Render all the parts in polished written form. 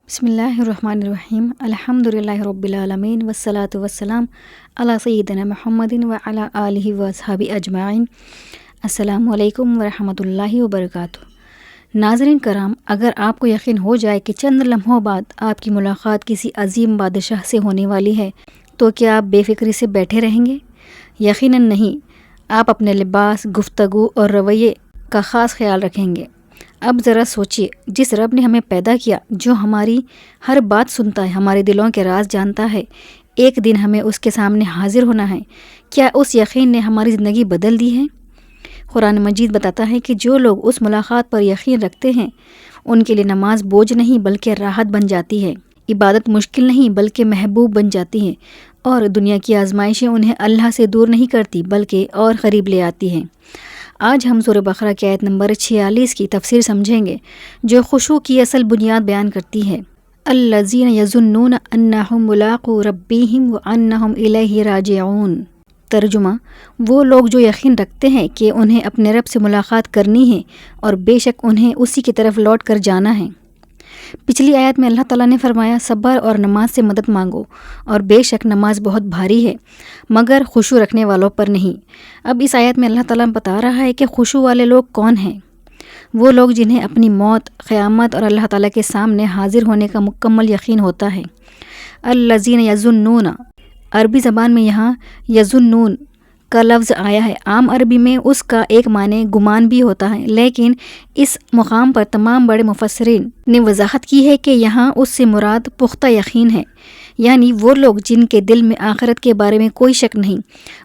بسم اللہ الرحمن الرحیم الحمدللہ رب العالمین والصلاة والسلام علی سیدنا محمد وعلی آلہ واصحابہ اجمعین۔ السلام علیکم ورحمۃ اللہ وبرکاتہ۔ ناظرین کرام، اگر آپ کو یقین ہو جائے کہ چند لمحوں بعد آپ کی ملاقات کسی عظیم بادشاہ سے ہونے والی ہے تو کیا آپ بے فکری سے بیٹھے رہیں گے؟ یقیناً نہیں۔ آپ اپنے لباس، گفتگو اور رویے کا خاص خیال رکھیں گے۔ اب ذرا سوچئے، جس رب نے ہمیں پیدا کیا، جو ہماری ہر بات سنتا ہے، ہمارے دلوں کے راز جانتا ہے، ایک دن ہمیں اس کے سامنے حاضر ہونا ہے، کیا اس یقین نے ہماری زندگی بدل دی ہے؟ قرآن مجید بتاتا ہے کہ جو لوگ اس ملاقات پر یقین رکھتے ہیں ان کے لیے نماز بوجھ نہیں بلکہ راحت بن جاتی ہے، عبادت مشکل نہیں بلکہ محبوب بن جاتی ہے، اور دنیا کی آزمائشیں انہیں اللہ سے دور نہیں کرتی بلکہ اور قریب لے آتی ہیں۔ آج ہم سورہ بقرہ کی آیت نمبر 46 کی تفسیر سمجھیں گے، جو خشوع کی اصل بنیاد بیان کرتی ہے۔ الذین یظنون انہم ملاقو ربہم وانہم الیہ راجعون۔ ترجمہ: وہ لوگ جو یقین رکھتے ہیں کہ انہیں اپنے رب سے ملاقات کرنی ہے اور بے شک انہیں اسی کی طرف لوٹ کر جانا ہے۔ پچھلی آیت میں اللہ تعالیٰ نے فرمایا صبر اور نماز سے مدد مانگو، اور بے شک نماز بہت بھاری ہے مگر خشوع رکھنے والوں پر نہیں۔ اب اس آیت میں اللہ تعالیٰ بتا رہا ہے کہ خشوع والے لوگ کون ہیں۔ وہ لوگ جنہیں اپنی موت، قیامت اور اللہ تعالیٰ کے سامنے حاضر ہونے کا مکمل یقین ہوتا ہے۔ الذین یظنون، عربی زبان میں یہاں یظنون کا لفظ آیا ہے۔ عام عربی میں اس کا ایک معنی گمان بھی ہوتا ہے، لیکن اس مقام پر تمام بڑے مفسرین نے وضاحت کی ہے کہ یہاں اس سے مراد پختہ یقین ہے، یعنی وہ لوگ جن کے دل میں آخرت کے بارے میں کوئی شک نہیں،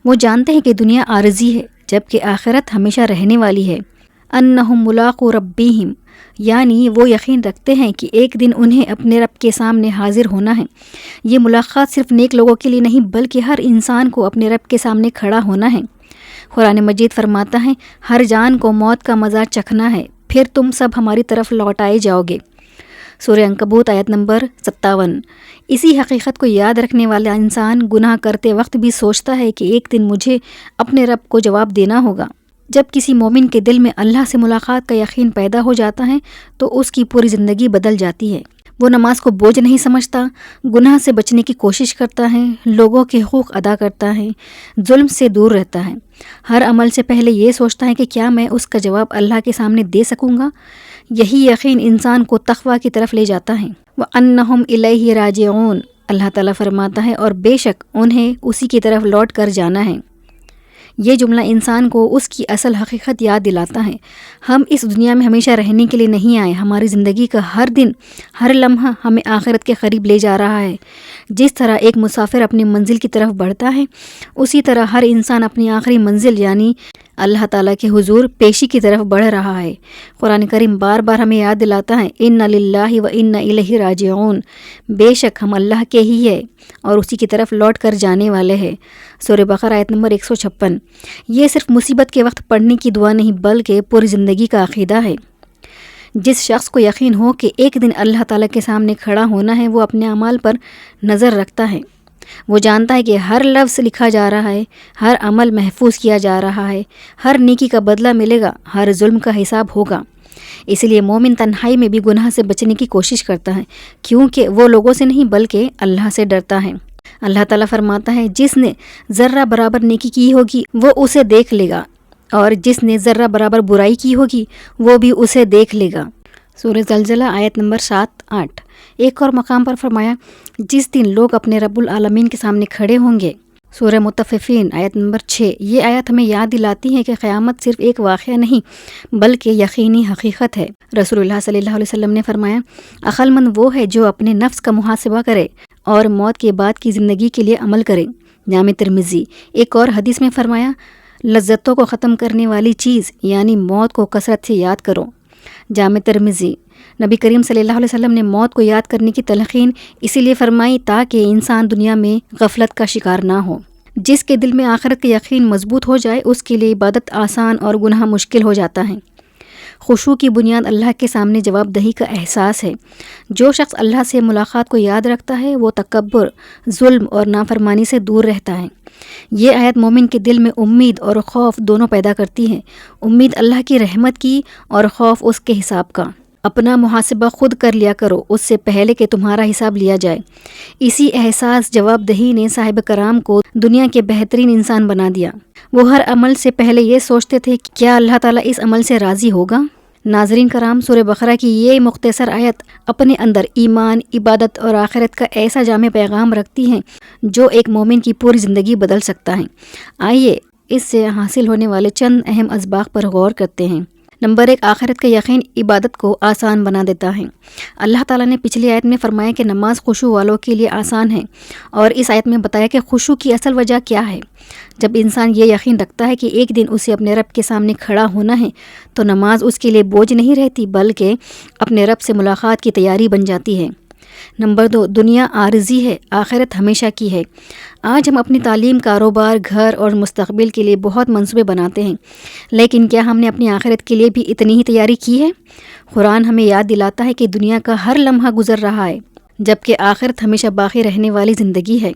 وہ جانتے ہیں کہ دنیا عارضی ہے جبکہ آخرت ہمیشہ رہنے والی ہے۔ انہم ملاقو ربہم، یعنی وہ یقین رکھتے ہیں کہ ایک دن انہیں اپنے رب کے سامنے حاضر ہونا ہے۔ یہ ملاقات صرف نیک لوگوں کے لیے نہیں بلکہ ہر انسان کو اپنے رب کے سامنے کھڑا ہونا ہے۔ قرآن مجید فرماتا ہے ہر جان کو موت کا مزہ چکھنا ہے، پھر تم سب ہماری طرف لوٹائے جاؤ گے۔ سورہ عنکبوت آیت نمبر 57۔ اسی حقیقت کو یاد رکھنے والا انسان گناہ کرتے وقت بھی سوچتا ہے کہ ایک دن مجھے اپنے رب کو جواب دینا ہوگا۔ جب کسی مومن کے دل میں اللہ سے ملاقات کا یقین پیدا ہو جاتا ہے تو اس کی پوری زندگی بدل جاتی ہے۔ وہ نماز کو بوجھ نہیں سمجھتا، گناہ سے بچنے کی کوشش کرتا ہے، لوگوں کے حقوق ادا کرتا ہے، ظلم سے دور رہتا ہے۔ ہر عمل سے پہلے یہ سوچتا ہے کہ کیا میں اس کا جواب اللہ کے سامنے دے سکوں گا۔ یہی یقین انسان کو تقویٰ کی طرف لے جاتا ہے۔ وَأَنَّهُمْ إِلَيْهِ رَاجِعُونَ، اللہ تعالیٰ فرماتا ہے اور بے شک انہیں اسی کی طرف لوٹ کر جانا ہے۔ یہ جملہ انسان کو اس کی اصل حقیقت یاد دلاتا ہے۔ ہم اس دنیا میں ہمیشہ رہنے کے لیے نہیں آئے، ہماری زندگی کا ہر دن، ہر لمحہ ہمیں آخرت کے قریب لے جا رہا ہے۔ جس طرح ایک مسافر اپنی منزل کی طرف بڑھتا ہے، اسی طرح ہر انسان اپنی آخری منزل یعنی اللہ تعالیٰ کے حضور پیشی کی طرف بڑھ رہا ہے۔ قرآن کریم بار بار ہمیں یاد دلاتا ہے اِنَّ لِلَّهِ وَإِنَّ إِلَيْهِ رَاجِعُونَ، بے شک ہم اللہ کے ہی ہے اور اسی کی طرف لوٹ کر جانے والے ہیں۔ سورہ بقرہ آیت نمبر 156۔ یہ صرف مصیبت کے وقت پڑھنے کی دعا نہیں بلکہ پوری زندگی کا عقیدہ ہے۔ جس شخص کو یقین ہو کہ ایک دن اللہ تعالیٰ کے سامنے کھڑا ہونا ہے، وہ اپنے اعمال پر نظر رکھتا ہے۔ وہ جانتا ہے کہ ہر لفظ لکھا جا رہا ہے، ہر عمل محفوظ کیا جا رہا ہے، ہر نیکی کا بدلہ ملے گا، ہر ظلم کا حساب ہوگا۔ اس لیے مومن تنہائی میں بھی گناہ سے بچنے کی کوشش کرتا ہے، کیونکہ وہ لوگوں سے نہیں بلکہ اللہ سے ڈرتا ہے۔ اللہ تعالیٰ فرماتا ہے جس نے ذرہ برابر نیکی کی ہوگی وہ اسے دیکھ لے گا، اور جس نے ذرہ برابر برائی کی ہوگی وہ بھی اسے دیکھ لے گا۔ سورہ زلزلہ آیت نمبر 7-8۔ ایک اور مقام پر فرمایا جس دن لوگ اپنے رب العالمین کے سامنے کھڑے ہوں گے۔ سورہ مطففین آیت نمبر 6۔ یہ آیت ہمیں یاد دلاتی ہے کہ قیامت صرف ایک واقعہ نہیں بلکہ یقینی حقیقت ہے۔ رسول اللہ صلی اللہ علیہ وسلم نے فرمایا عقل مند وہ ہے جو اپنے نفس کا محاسبہ کرے اور موت کے بعد کی زندگی کے لیے عمل کرے۔ جامع ترمذی۔ ایک اور حدیث میں فرمایا لذتوں کو ختم کرنے والی چیز یعنی موت کو کثرت سے یاد کرو۔ جامع ترمذی۔ نبی کریم صلی اللہ علیہ وسلم نے موت کو یاد کرنے کی تلقین اسی لیے فرمائی تاکہ انسان دنیا میں غفلت کا شکار نہ ہو۔ جس کے دل میں آخرت کا یقین مضبوط ہو جائے اس کے لیے عبادت آسان اور گناہ مشکل ہو جاتا ہے۔ خشوع کی بنیاد اللہ کے سامنے جواب دہی کا احساس ہے۔ جو شخص اللہ سے ملاقات کو یاد رکھتا ہے وہ تکبر، ظلم اور نافرمانی سے دور رہتا ہے۔ یہ آیت مومن کے دل میں امید اور خوف دونوں پیدا کرتی ہے، امید اللہ کی رحمت کی اور خوف اس کے حساب کا۔ اپنا محاسبہ خود کر لیا کرو اس سے پہلے کہ تمہارا حساب لیا جائے۔ اسی احساس جواب دہی نے صاحب کرام کو دنیا کے بہترین انسان بنا دیا۔ وہ ہر عمل سے پہلے یہ سوچتے تھے کہ کیا اللہ تعالیٰ اس عمل سے راضی ہوگا۔ ناظرین کرام، سورہ بقرہ کی یہ مختصر آیت اپنے اندر ایمان، عبادت اور آخرت کا ایسا جامع پیغام رکھتی ہیں جو ایک مومن کی پوری زندگی بدل سکتا ہے۔ آئیے اس سے حاصل ہونے والے چند اہم اسباق پر غور کرتے ہیں۔ نمبر 1، آخرت کا یقین عبادت کو آسان بنا دیتا ہے۔ اللہ تعالیٰ نے پچھلی آیت میں فرمایا کہ نماز خشوع والوں کے لیے آسان ہے، اور اس آیت میں بتایا کہ خشوع کی اصل وجہ کیا ہے۔ جب انسان یہ یقین رکھتا ہے کہ ایک دن اسے اپنے رب کے سامنے کھڑا ہونا ہے تو نماز اس کے لیے بوجھ نہیں رہتی بلکہ اپنے رب سے ملاقات کی تیاری بن جاتی ہے۔ نمبر 2، دنیا عارضی ہے، آخرت ہمیشہ کی ہے۔ آج ہم اپنی تعلیم، کاروبار، گھر اور مستقبل کے لیے بہت منصوبے بناتے ہیں، لیکن کیا ہم نے اپنی آخرت کے لیے بھی اتنی ہی تیاری کی ہے؟ قرآن ہمیں یاد دلاتا ہے کہ دنیا کا ہر لمحہ گزر رہا ہے، جبکہ آخرت ہمیشہ باقی رہنے والی زندگی ہے۔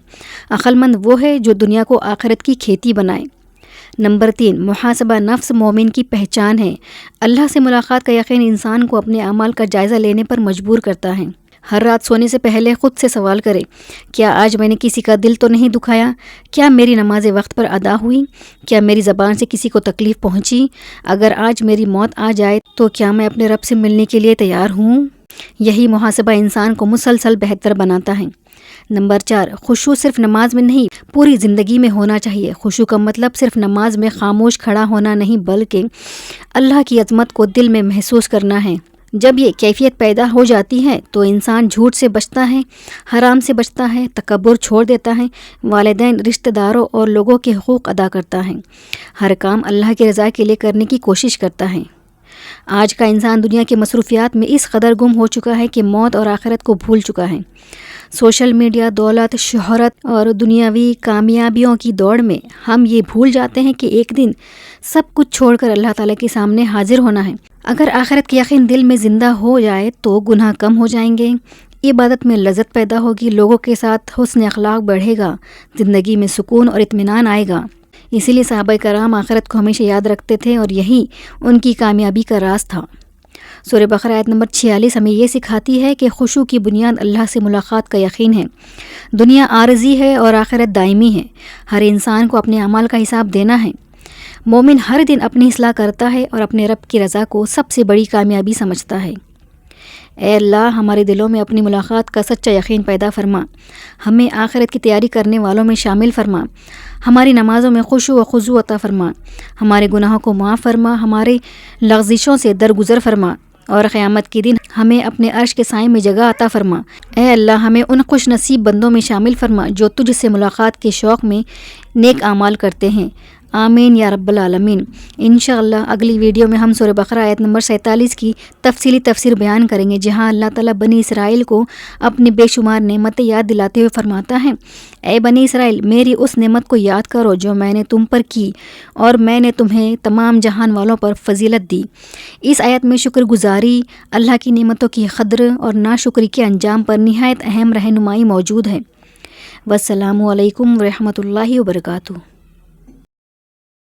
عقل مند وہ ہے جو دنیا کو آخرت کی کھیتی بنائے۔ نمبر 3، محاسبہ نفس مومن کی پہچان ہے۔ اللہ سے ملاقات کا یقین انسان کو اپنے اعمال کا جائزہ لینے پر مجبور کرتا ہے۔ ہر رات سونے سے پہلے خود سے سوال کرے، کیا آج میں نے کسی کا دل تو نہیں دکھایا؟ کیا میری نمازیں وقت پر ادا ہوئی؟ کیا میری زبان سے کسی کو تکلیف پہنچی؟ اگر آج میری موت آ جائے تو کیا میں اپنے رب سے ملنے کے لیے تیار ہوں؟ یہی محاسبہ انسان کو مسلسل بہتر بناتا ہے۔ نمبر 4، خشوع صرف نماز میں نہیں پوری زندگی میں ہونا چاہیے۔ خشوع کا مطلب صرف نماز میں خاموش کھڑا ہونا نہیں بلکہ اللہ کی عظمت کو دل میں محسوس کرنا ہے۔ جب یہ کیفیت پیدا ہو جاتی ہے تو انسان جھوٹ سے بچتا ہے، حرام سے بچتا ہے، تکبر چھوڑ دیتا ہے، والدین، رشتہ داروں اور لوگوں کے حقوق ادا کرتا ہے، ہر کام اللہ کی رضا کے لیے کرنے کی کوشش کرتا ہے۔ آج کا انسان دنیا کے مصروفیات میں اس قدر گم ہو چکا ہے کہ موت اور آخرت کو بھول چکا ہے۔ سوشل میڈیا، دولت، شہرت اور دنیاوی کامیابیوں کی دوڑ میں ہم یہ بھول جاتے ہیں کہ ایک دن سب کچھ چھوڑ کر اللہ تعالیٰ کے سامنے حاضر ہونا ہے۔ اگر آخرت کی یقین دل میں زندہ ہو جائے تو گناہ کم ہو جائیں گے، عبادت میں لذت پیدا ہوگی، لوگوں کے ساتھ حسن اخلاق بڑھے گا، زندگی میں سکون اور اطمینان آئے گا۔ اسی لیے صحابہ کرام آخرت کو ہمیشہ یاد رکھتے تھے اور یہی ان کی کامیابی کا راز تھا۔ سورہ بقرہ آیت نمبر 46 ہمیں یہ سکھاتی ہے کہ خشوع کی بنیاد اللہ سے ملاقات کا یقین ہے۔ دنیا عارضی ہے اور آخرت دائمی ہے۔ ہر انسان کو اپنے اعمال کا حساب دینا ہے۔ مومن ہر دن اپنی اصلاح کرتا ہے اور اپنے رب کی رضا کو سب سے بڑی کامیابی سمجھتا ہے۔ اے اللہ، ہمارے دلوں میں اپنی ملاقات کا سچا یقین پیدا فرما، ہمیں آخرت کی تیاری کرنے والوں میں شامل فرما، ہماری نمازوں میں خشوع و خضوع عطا فرما، ہمارے گناہوں کو معاف فرما، ہمارے لغزشوں سے درگزر فرما، اور قیامت کے دن ہمیں اپنے عرش کے سائے میں جگہ عطا فرما۔ اے اللہ، ہمیں ان خوش نصیب بندوں میں شامل فرما جو تجھ سے ملاقات کے شوق میں نیک اعمال کرتے ہیں۔ آمین یا رب العالمین۔ انشاءاللہ اگلی ویڈیو میں ہم سورہ بقرہ آیت نمبر 47 کی تفصیلی تفسیر بیان کریں گے، جہاں اللہ تعالیٰ بنی اسرائیل کو اپنی بے شمار نعمتیں یاد دلاتے ہوئے فرماتا ہے، اے بنی اسرائیل، میری اس نعمت کو یاد کرو جو میں نے تم پر کی اور میں نے تمہیں تمام جہان والوں پر فضیلت دی۔ اس آیت میں شکر گزاری، اللہ کی نعمتوں کی قدر اور ناشکری کے انجام پر نہایت اہم رہنمائی موجود ہے۔ والسلام علیکم ورحمۃ اللہ وبرکاتہ۔